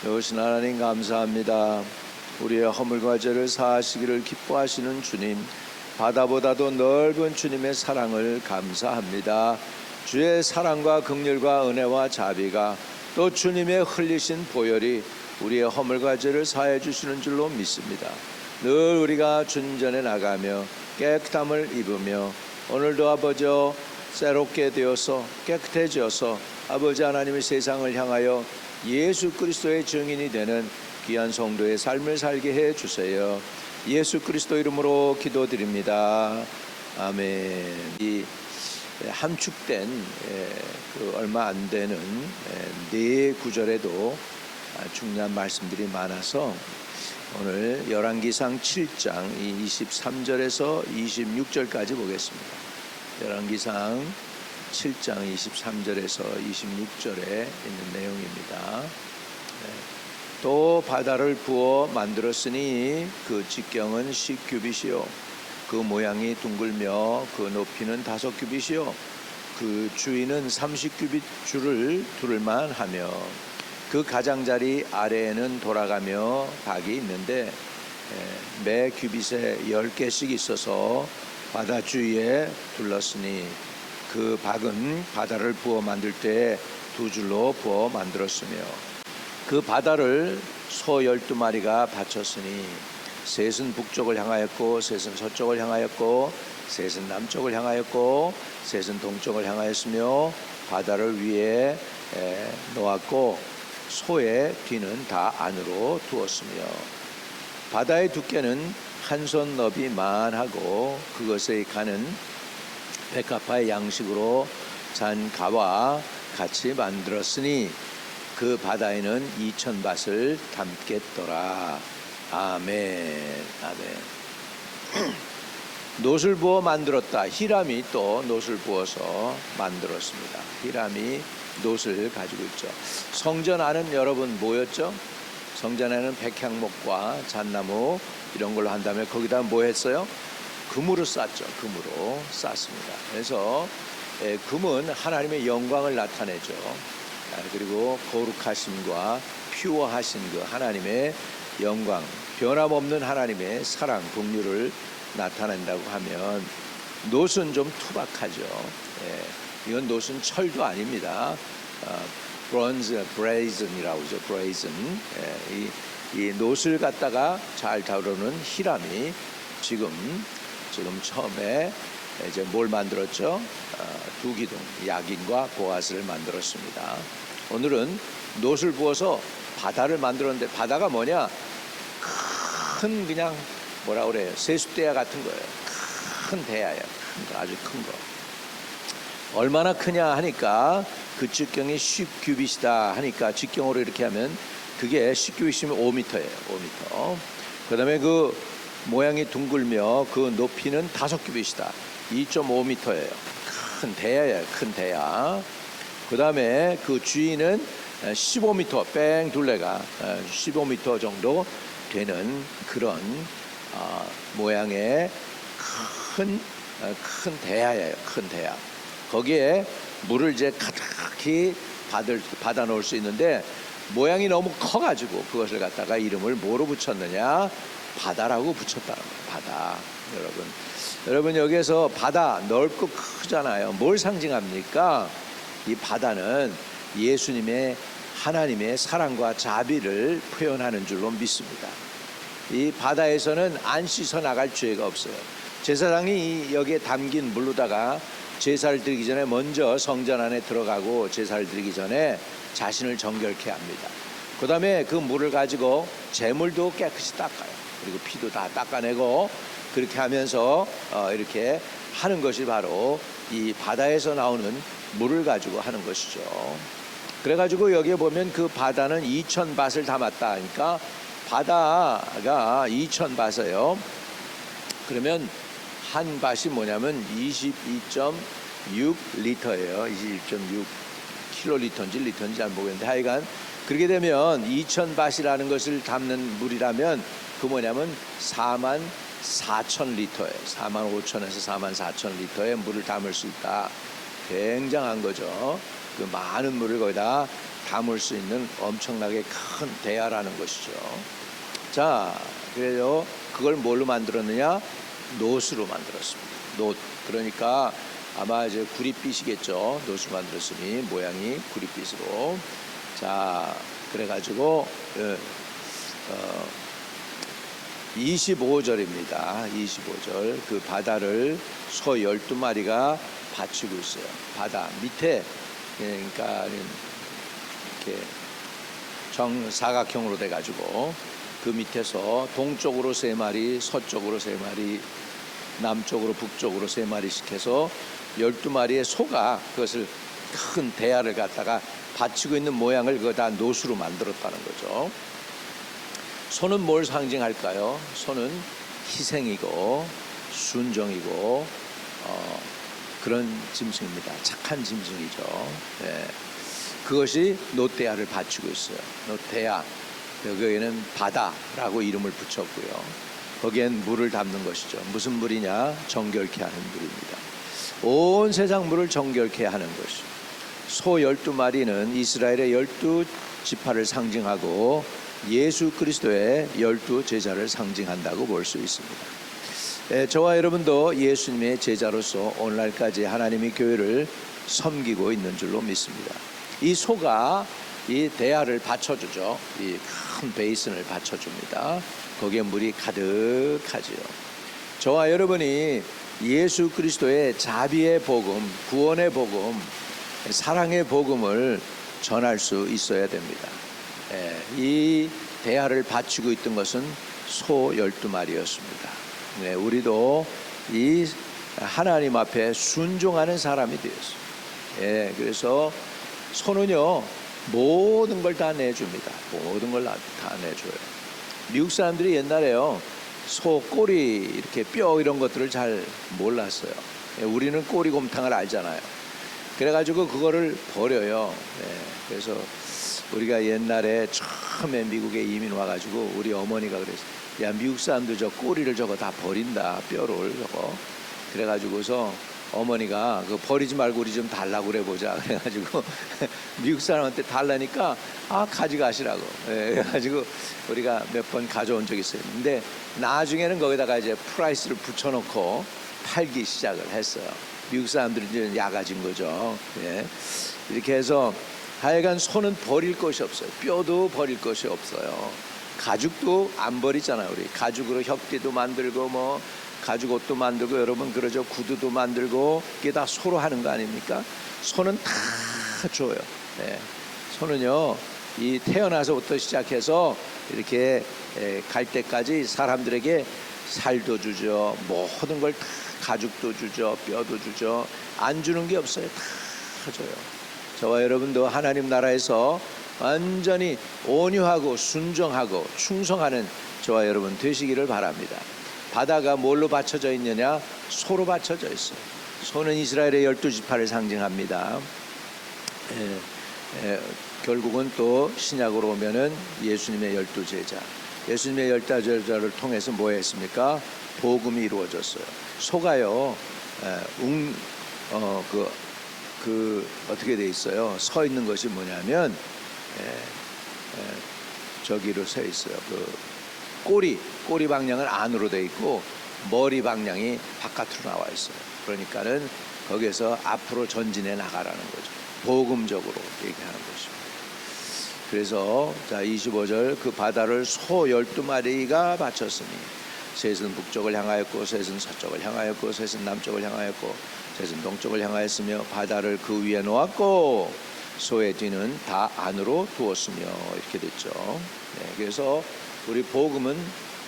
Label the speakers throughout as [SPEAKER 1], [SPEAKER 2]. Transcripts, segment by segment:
[SPEAKER 1] 여호신 하나님 감사합니다. 우리의 허물과 죄를 사하시기를 기뻐하시는 주님, 바다보다도 넓은 주님의 사랑을 감사합니다. 주의 사랑과 긍휼과 은혜와 자비가 또 주님의 흘리신 보혈이 우리의 허물과 죄를 사해 주시는 줄로 믿습니다. 늘 우리가 주님 전에 나가며 깨끗함을 입으며 오늘도 아버지 새롭게 되어서 깨끗해져서 아버지 하나님의 세상을 향하여 예수 그리스도의 증인이 되는 귀한 성도의 삶을 살게 해 주세요. 예수 그리스도 이름으로 기도드립니다. 아멘. 이 함축된 얼마 안 되는 네 구절에도 중요한 말씀들이 많아서 오늘 열왕기상 7장 23절에서 26절까지 보겠습니다. 열왕기상 7장 23절에서 26절에 있는 내용입니다. 또 바다를 부어 만들었으니 그 직경은 10규빗이요 그 모양이 둥글며 그 높이는 5규빗이요 그 주위는 30규빗 줄을 두를만 하며 그 가장자리 아래에는 돌아가며 박이 있는데 매 규빗에 10개씩 있어서 바다 주위에 둘렀으니 그 박은 바다를 부어 만들 때 2줄로 부어 만들었으며 그 바다를 소 12마리가 바쳤으니 셋은 북쪽을 향하였고 셋은 서쪽을 향하였고 셋은 남쪽을 향하였고 셋은 동쪽을 향하였으며 바다를 위에 놓았고 소의 뒤는 다 안으로 두었으며 바다의 두께는 한 손 너비만 하고 그것의 가는 백합화의 양식으로 잔 가와 같이 만들었으니 그 바다에는 2000밭을 담겠더라. 아멘. 아멘. 놋을 부어 만들었다. 히람이 또 놋을 부어서 만들었습니다. 히람이 놋을 가지고 있죠. 성전 안은 여러분 뭐였죠? 성전 안에는 백향목과 잣나무 이런 걸로 한 다음에 거기다 뭐 했어요? 금으로 쌌죠. 금으로 쌌습니다. 그래서 금은 하나님의 영광을 나타내죠. 그리고 거룩하심과 퓨어하신 그 하나님의 영광, 변함없는 하나님의 사랑, 긍휼을 나타낸다고 하면 놋은 좀 투박하죠. 이건 놋은 철도 아닙니다. 브론즈, 브레이즌이라고 하죠. 브레이즌. 이 놋을 갖다가 잘 다루는 히람이 지금 처음에 이제 뭘 만들었죠? 두 기둥, 야긴과 보아스를 만들었습니다. 오늘은 놋을 부어서 바다를 만들었는데 바다가 뭐냐? 큰 그냥 뭐라 그래요? 세숫대야 같은 거예요. 큰 대야예요. 큰 거, 아주 큰 거. 얼마나 크냐 하니까 그 직경이 10규빗이다 하니까 직경으로 이렇게 하면 그게 10규빗이면 5m예요. 5m. 그 다음에 그 모양이 둥글며 그 높이는 5규빗이다. 2.5m예요. 큰 대야예요. 큰 대야. 그 다음에 그 주위는 15m 뺑 둘레가 15m 정도 되는 그런 모양의 큰 대야예요. 큰 대야. 거기에 물을 이제 가득히 받아 놓을 수 있는데 모양이 너무 커가지고 그것을 갖다가 이름을 뭐로 붙였느냐? 바다라고 붙였다는 거예요. 바다. 여러분 여기에서 바다 넓고 크잖아요. 뭘 상징합니까? 이 바다는 예수님의 하나님의 사랑과 자비를 표현하는 줄로 믿습니다. 이 바다에서는 안 씻어 나갈 죄가 없어요. 제사장이 여기에 담긴 물로다가 제사를 드리기 전에 먼저 성전 안에 들어가고 제사를 드리기 전에 자신을 정결케 합니다. 그 다음에 그 물을 가지고 재물도 깨끗이 닦아요. 그리고 피도 다 닦아내고 그렇게 하면서 이렇게 하는 것이 바로 이 바다에서 나오는 물을 가지고 하는 것이죠. 그래가지고 여기에 보면 그 바다는 2000밭을 담았다 하니까 바다가 2000밭이에요. 그러면 한 밭이 뭐냐면 22.6리터예요. 22.6 킬로리터인지 리터인지 잘 모르겠는데 하여간 그렇게 되면 2000밭이라는 것을 담는 물이라면 그 뭐냐면 44,000리터예요. 45,000에서 44,000리터의 물을 담을 수 있다. 굉장한 거죠. 그 많은 물을 거기다 담을 수 있는 엄청나게 큰 대야라는 것이죠. 자, 그래요. 그걸 뭘로 만들었느냐? 놋으로 만들었습니다. 놋. 그러니까 아마 이제 구릿빛이겠죠. 놋으로 만들었으니 모양이 구릿빛으로. 자, 그래가지고 25절입니다. 25절. 그 바다를 소 12마리가 받치고 있어요. 바다 밑에, 그러니까 이렇게 정사각형으로 돼가지고 그 밑에서 동쪽으로 3마리, 서쪽으로 3마리, 남쪽으로 북쪽으로 3마리씩 해서 12마리의 소가 그것을 큰 대야를 갖다가 받치고 있는 모양을 그거 다 놋으로 만들었다는 거죠. 소는 뭘 상징할까요? 소는 희생이고 순종이고 그런 짐승입니다. 착한 짐승이죠. 네. 그것이 놋대야를 받치고 있어요. 놋대야. 여기에는 바다라고 이름을 붙였고요. 거기엔 물을 담는 것이죠. 무슨 물이냐? 정결케 하는 물입니다. 온 세상 물을 정결케 하는 것이죠. 소 12마리는 이스라엘의 12지파를 상징하고 예수 그리스도의 12제자를 상징한다고 볼 수 있습니다. 저와 여러분도 예수님의 제자로서 오늘날까지 하나님의 교회를 섬기고 있는 줄로 믿습니다. 이 소가 이 대야를 받쳐주죠. 이 큰 베이슨을 받쳐줍니다. 거기에 물이 가득하지요. 저와 여러분이 예수 그리스도의 자비의 복음, 구원의 복음, 사랑의 복음을 전할 수 있어야 됩니다. 이 대야를 받치고 있던 것은 소 12마리였습니다. 우리도 이 하나님 앞에 순종하는 사람이 되었어요. 그래서 소는요 모든 걸 다 내줍니다. 모든 걸 다 내줘요. 미국 사람들이 옛날에요 소 꼬리 이렇게 뼈 이런 것들을 잘 몰랐어요. 우리는 꼬리곰탕을 알잖아요. 그래가지고 그거를 버려요. 그래서 우리가 옛날에 처음에 미국에 이민 와가지고 우리 어머니가 그랬어요. 야, 미국 사람들 저 꼬리를 저거 다 버린다. 뼈를 저거. 그래가지고서 어머니가 그 버리지 말고 우리 좀 달라고 그래 보자. 그래가지고 미국 사람한테 달라니까 가져가시라고. 그래가지고 우리가 몇 번 가져온 적이 있어요. 근데 나중에는 거기다가 이제 프라이스를 붙여놓고 팔기 시작을 했어요. 미국 사람들은 이제 야가진 거죠. 이렇게 해서 하여간 소는 버릴 것이 없어요. 뼈도 버릴 것이 없어요. 가죽도 안 버리잖아요. 우리 가죽으로 혁띠도 만들고 뭐 가죽 옷도 만들고 여러분 그러죠. 구두도 만들고 이게 다 소로 하는 거 아닙니까? 소는 다 줘요. 소는요 이 태어나서부터 시작해서 이렇게 갈 때까지 사람들에게 살도 주죠. 모든 걸 다 가죽도 주죠. 뼈도 주죠. 안 주는 게 없어요. 다 줘요. 저와 여러분도 하나님 나라에서 완전히 온유하고 순종하고 충성하는 저와 여러분 되시기를 바랍니다. 바다가 뭘로 받쳐져 있느냐? 소로 받쳐져 있어요. 소는 이스라엘의 12지파를 상징합니다. 결국은 또 신약으로 오면은 예수님의 12제자. 예수님의 12제자를 통해서 뭐 했습니까? 복음이 이루어졌어요. 소가요, 어떻게 돼 있어요? 서 있는 것이 뭐냐면, 저기로 서 있어요. 꼬리 방향은 안으로 돼 있고 머리 방향이 바깥으로 나와 있어요. 그러니까는 거기에서 앞으로 전진해 나가라는 거죠. 복음적으로 얘기하는 것입니다. 그래서 자 25절 그 바다를 소 12마리가 바쳤으니 셋은 북쪽을 향하였고 셋은 서쪽을 향하였고 셋은 남쪽을 향하였고 셋은 동쪽을 향하였으며 바다를 그 위에 놓았고 소의 뒤는 다 안으로 두었으며 이렇게 됐죠. 그래서 우리 복음은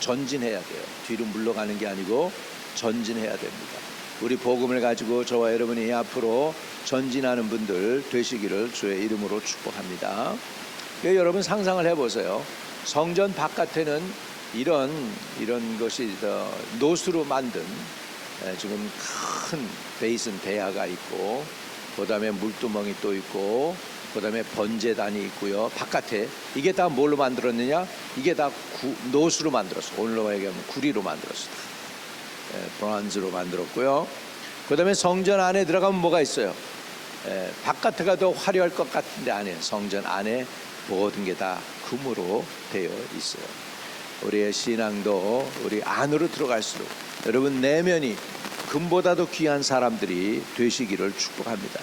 [SPEAKER 1] 전진해야 돼요. 뒤로 물러가는 게 아니고 전진해야 됩니다. 우리 복음을 가지고 저와 여러분이 앞으로 전진하는 분들 되시기를 주의 이름으로 축복합니다. 여러분 상상을 해보세요. 성전 바깥에는 이런 것이 놋으로 만든 지금 큰 베이슨 대야가 있고 그 다음에 물두멍이 또 있고 그 다음에 번제단이 있고요. 바깥에 이게 다 뭘로 만들었느냐? 이게 다 놋으로 만들었어. 오늘로 얘기하면 구리로 만들었어. 브론즈로 만들었고요. 그 다음에 성전 안에 들어가면 뭐가 있어요? 바깥에가 더 화려할 것 같은데 안에 성전 안에 모든 게 다 금으로 되어 있어요. 우리의 신앙도 우리 안으로 들어갈수록 여러분 내면이 금보다도 귀한 사람들이 되시기를 축복합니다.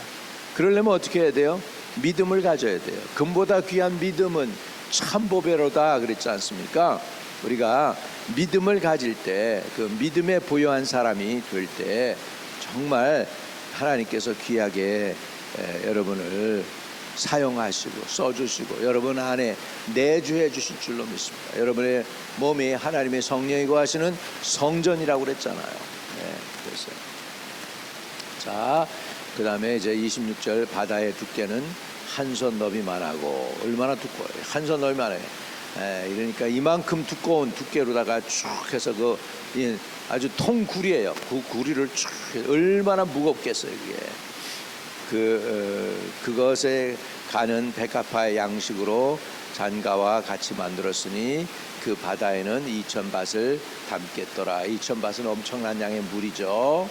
[SPEAKER 1] 그러려면 어떻게 해야 돼요? 믿음을 가져야 돼요. 금보다 귀한 믿음은 참 보배로다 그랬지 않습니까? 우리가 믿음을 가질 때, 그 믿음에 보유한 사람이 될 때 정말 하나님께서 귀하게 여러분을 사용하시고 써주시고 여러분 안에 내주해 주실 줄로 믿습니다. 여러분의 몸이 하나님의 성령이 거하시는 성전이라고 그랬잖아요. 그래서 자, 그 다음에 이제 26절 바다의 두께는 한 손 너비만하고 얼마나 두꺼워요. 한 손 너비만해요. 이러니까 이만큼 두꺼운 두께로다가 쭉 해서 아주 통구리예요. 그 구리를 쭉 얼마나 무겁겠어요. 그게 그것에 가는 백합화의 양식으로 잔가와 같이 만들었으니 그 바다에는 2000밭을 담겠더라. 2000밭은 엄청난 양의 물이죠.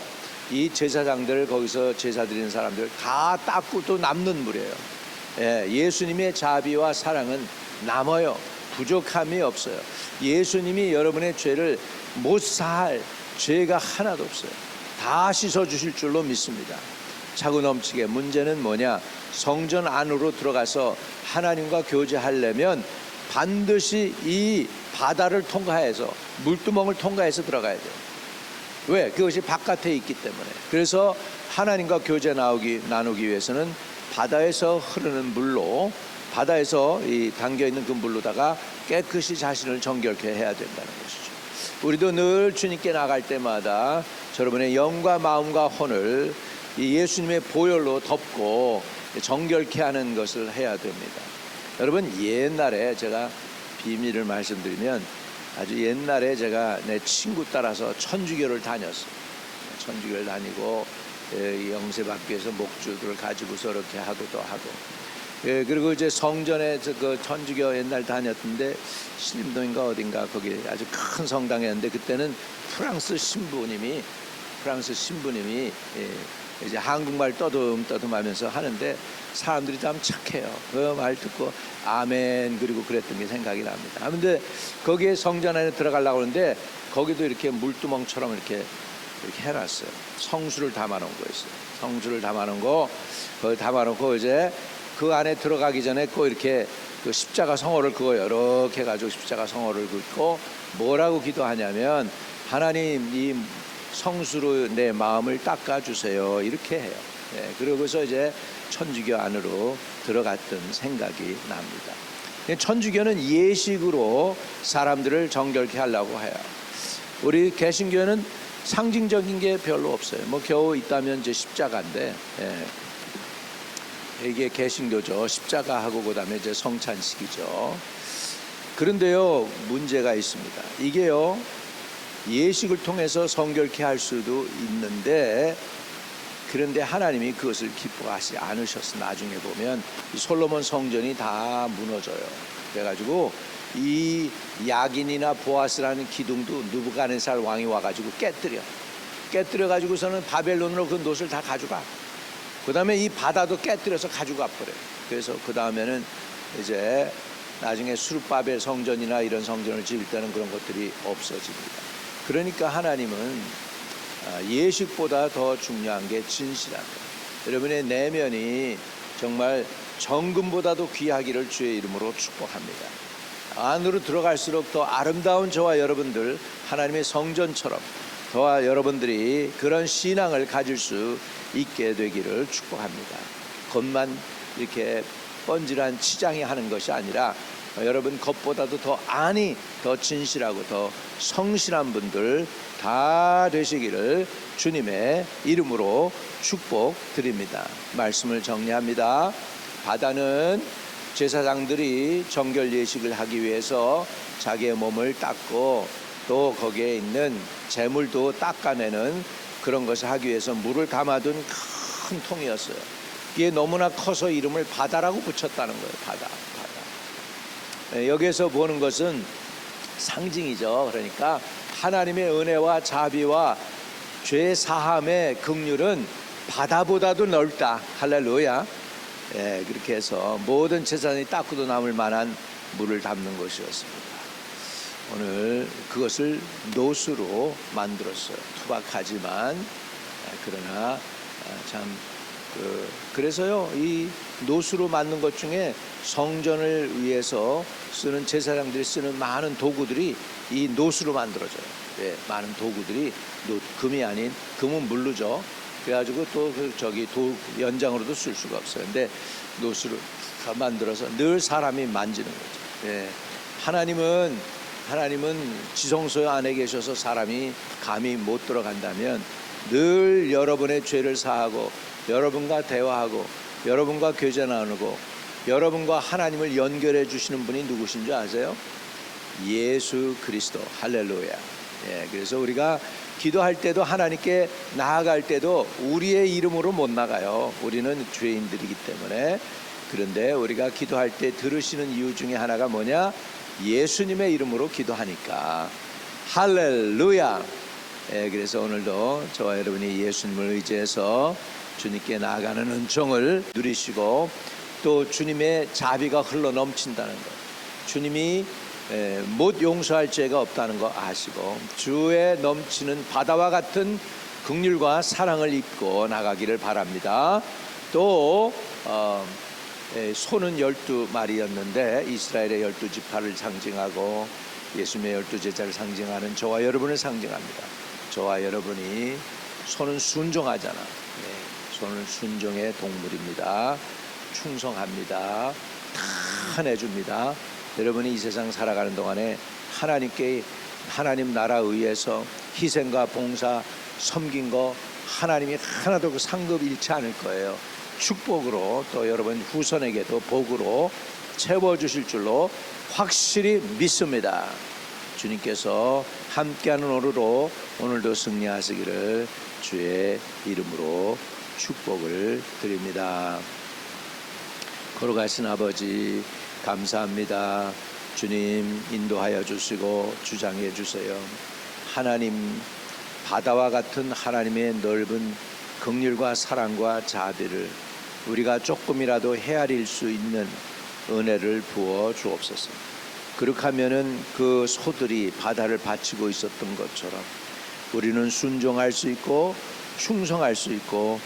[SPEAKER 1] 이 제사장들 거기서 제사 드리는 사람들 다 닦고 또 남는 물이에요. 예수님의 자비와 사랑은 남아요. 부족함이 없어요. 예수님이 여러분의 죄를 못 사할 죄가 하나도 없어요. 다 씻어주실 줄로 믿습니다. 차고 넘치게. 문제는 뭐냐? 성전 안으로 들어가서 하나님과 교제하려면 반드시 이 바다를 통과해서 물두멍을 통과해서 들어가야 돼요. 왜? 그것이 바깥에 있기 때문에. 그래서 하나님과 교제 나누기 위해서는 바다에서 흐르는 물로, 바다에서 이 담겨있는 그 물로다가 깨끗이 자신을 정결케 해야 된다는 것이죠. 우리도 늘 주님께 나갈 때마다 여러분의 영과 마음과 혼을 이 예수님의 보혈로 덮고 정결케 하는 것을 해야 됩니다. 여러분, 옛날에 제가 비밀을 말씀드리면, 아주 옛날에 제가 내 친구 따라서 천주교를 다녔어요. 천주교를 다니고 영세받기 위해서 목주들을 가지고서 이렇게 하고도 하고, 그리고 이제 성전에 그 천주교 옛날 다녔는데 신림동인가 어딘가 거기 아주 큰 성당이었는데, 그때는 프랑스 신부님이 이제 한국말 떠듬떠듬하면서 하는데 사람들이 참 착해요. 그 말 듣고 아멘 그리고 그랬던 게 생각이 납니다. 그런데 거기에 성전 안에 들어가려고 하는데 거기도 이렇게 물두멍처럼 이렇게 해놨어요. 성수를 담아놓은 거였어요. 성수를 담아놓은 거 거기 담아놓고 이제 그 안에 들어가기 전에 꼭 이렇게 그 십자가 성호를 그거 이렇게 해가지고 십자가 성호를 긋고 뭐라고 기도하냐면, 하나님 이 성수로 내 마음을 닦아주세요 이렇게 해요. 그러고서 이제 천주교 안으로 들어갔던 생각이 납니다. 천주교는 예식으로 사람들을 정결케 하려고 해요. 우리 개신교는 상징적인 게 별로 없어요. 뭐 겨우 있다면 이제 십자가인데, 이게 개신교죠. 십자가하고 그다음에 이제 성찬식이죠. 그런데요, 문제가 있습니다. 이게요, 예식을 통해서 성결케 할 수도 있는데, 그런데 하나님이 그것을 기뻐하지 않으셨어. 나중에 보면 이 솔로몬 성전이 다 무너져요. 그래가지고 이 야긴이나 보아스라는 기둥도 느부갓네살 왕이 와가지고 깨뜨려가지고서는 바벨론으로 그 놋을 다 가져가. 그 다음에 이 바다도 깨뜨려서 가져가 버려요. 그래서 그 다음에는 이제 나중에 수르바벨 성전이나 이런 성전을 지을 때는 그런 것들이 없어집니다. 그러니까 하나님은 예식보다 더 중요한 게 진실합니다. 여러분의 내면이 정말 정금보다도 귀하기를 주의 이름으로 축복합니다. 안으로 들어갈수록 더 아름다운 저와 여러분들, 하나님의 성전처럼 저와 여러분들이 그런 신앙을 가질 수 있게 되기를 축복합니다. 겉만 이렇게 번질한 치장이 하는 것이 아니라 여러분 겉보다도 더 안이 더 진실하고 더 성실한 분들 다 되시기를 주님의 이름으로 축복드립니다. 말씀을 정리합니다. 바다는 제사장들이 정결 예식을 하기 위해서 자기의 몸을 닦고 또 거기에 있는 재물도 닦아내는 그런 것을 하기 위해서 물을 담아둔 큰 통이었어요. 이게 너무나 커서 이름을 바다라고 붙였다는 거예요. 바다. 여기에서 보는 것은 상징이죠. 그러니까 하나님의 은혜와 자비와 죄 사함의 긍휼은 바다보다도 넓다. 할렐루야. 예, 그렇게 해서 모든 재산이 닦고도 남을 만한 물을 담는 것이었습니다. 오늘 그것을 노수로 만들었어요. 투박하지만 그러나 참 그래서요, 이 노수로 만든 것 중에 성전을 위해서 쓰는 제사장들이 쓰는 많은 도구들이 이 노수로 만들어져요. 네, 많은 도구들이 금이 아닌, 금은 물르죠. 그래가지고 또 저기 연장으로도 쓸 수가 없어요. 근데 노수로 만들어서 늘 사람이 만지는 거죠. 네, 하나님은 지성소 안에 계셔서 사람이 감히 못 들어간다면 늘 여러분의 죄를 사하고 여러분과 대화하고 여러분과 교제 나누고 여러분과 하나님을 연결해 주시는 분이 누구신 줄 아세요? 예수 그리스도. 할렐루야. 예, 그래서 우리가 기도할 때도 하나님께 나아갈 때도 우리의 이름으로 못 나가요. 우리는 죄인들이기 때문에. 그런데 우리가 기도할 때 들으시는 이유 중에 하나가 뭐냐? 예수님의 이름으로 기도하니까. 할렐루야. 예, 그래서 오늘도 저와 여러분이 예수님을 의지해서 주님께 나아가는 은총을 누리시고 또 주님의 자비가 흘러 넘친다는 것, 주님이 못 용서할 죄가 없다는 거 아시고 주의 넘치는 바다와 같은 긍휼과 사랑을 입고 나가기를 바랍니다. 또 소는 12마리였는데 이스라엘의 12지파를 상징하고 예수님의 12제자를 상징하는 저와 여러분을 상징합니다. 저와 여러분이 소는 순종하잖아. 소는 순종의 동물입니다. 충성합니다. 다 내줍니다. 여러분이 이 세상 살아가는 동안에 하나님 나라 의해서 희생과 봉사 섬긴 거 하나님이 하나도 그 상급 잃지 않을 거예요. 축복으로 또 여러분 후손에게도 복으로 채워주실 줄로 확실히 믿습니다. 주님께서 함께하는 오늘로 오늘도 승리하시기를 주의 이름으로 축복을 드립니다. 걸어가신 아버지 감사합니다. 주님 인도하여 주시고 주장해 주세요. 하나님 바다와 같은 하나님의 넓은 긍휼과 사랑과 자비를 우리가 조금이라도 헤아릴 수 있는 은혜를 부어 주옵소서. 그렇게 하면은 그 소들이 바다를 바치고 있었던 것처럼 우리는 순종할 수 있고 충성할 수 있고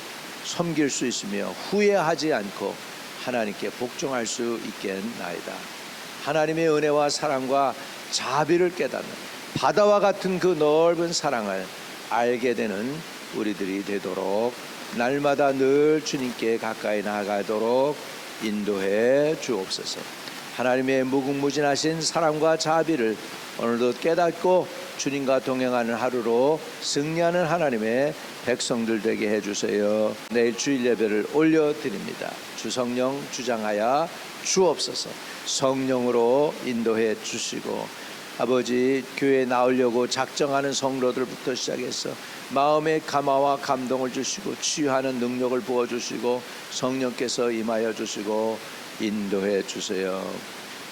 [SPEAKER 1] 섬길 수 있으며 후회하지 않고 하나님께 복종할 수 있겠나이다. 하나님의 은혜와 사랑과 자비를 깨닫는 바다와 같은 그 넓은 사랑을 알게 되는 우리들이 되도록 날마다 늘 주님께 가까이 나아가도록 인도해 주옵소서. 하나님의 무궁무진하신 사랑과 자비를 오늘도 깨닫고 주님과 동행하는 하루로 승리하는 하나님의 백성들 되게 해주세요. 내일 주일 예배를 올려드립니다. 주 성령 주장하여 주옵소서. 성령으로 인도해 주시고 아버지 교회에 나오려고 작정하는 성도들부터 시작해서 마음의 감화와 감동을 주시고 치유하는 능력을 부어주시고 성령께서 임하여 주시고 인도해 주세요.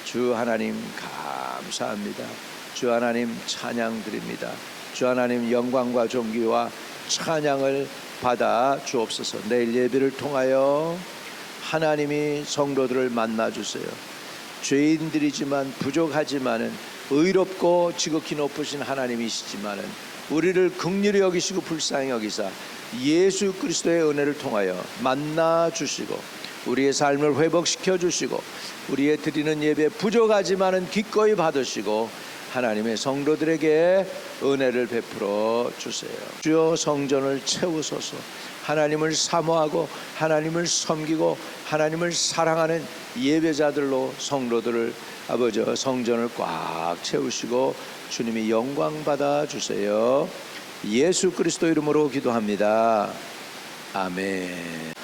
[SPEAKER 1] 주 하나님 감사합니다. 주 하나님 찬양 드립니다. 주 하나님 영광과 존귀와 찬양을 받아 주옵소서. 내일 예배를 통하여 하나님이 성도들을 만나 주세요. 죄인들이지만 부족하지만은 의롭고 지극히 높으신 하나님이시지만은 우리를 긍휼히 여기시고 불쌍히 여기사 예수 그리스도의 은혜를 통하여 만나 주시고 우리의 삶을 회복시켜 주시고 우리의 드리는 예배 부족하지만은 기꺼이 받으시고 하나님의 성도들에게 은혜를 베풀어 주세요. 주여 성전을 채우소서. 하나님을 사모하고 하나님을 섬기고 하나님을 사랑하는 예배자들로 성도들을 아버지 성전을 꽉 채우시고 주님이 영광 받아 주세요. 예수 그리스도 이름으로 기도합니다. 아멘.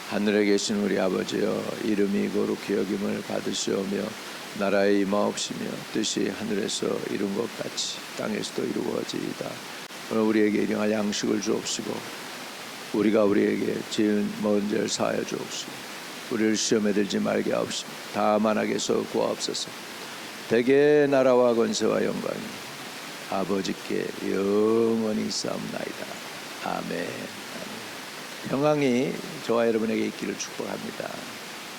[SPEAKER 1] 하늘에 계신 우리 아버지여, 이름이 거룩히 여김을 받으시오며 나라의 임하옵시며 뜻이 하늘에서 이룬 것 같이 땅에서도 이루어지이다. 오늘 우리에게 일용할 양식을 주옵시고 우리가 우리에게 지은 모든 죄를 사하여 주옵시고 우리를 시험에 들지 말게 하옵시며 다만 악에서 구하옵소서. 대개 나라와 권세와 영광이 아버지께 영원히 있사옵나이다. 아멘. 평강이 저와 여러분에게 있기를 축복합니다.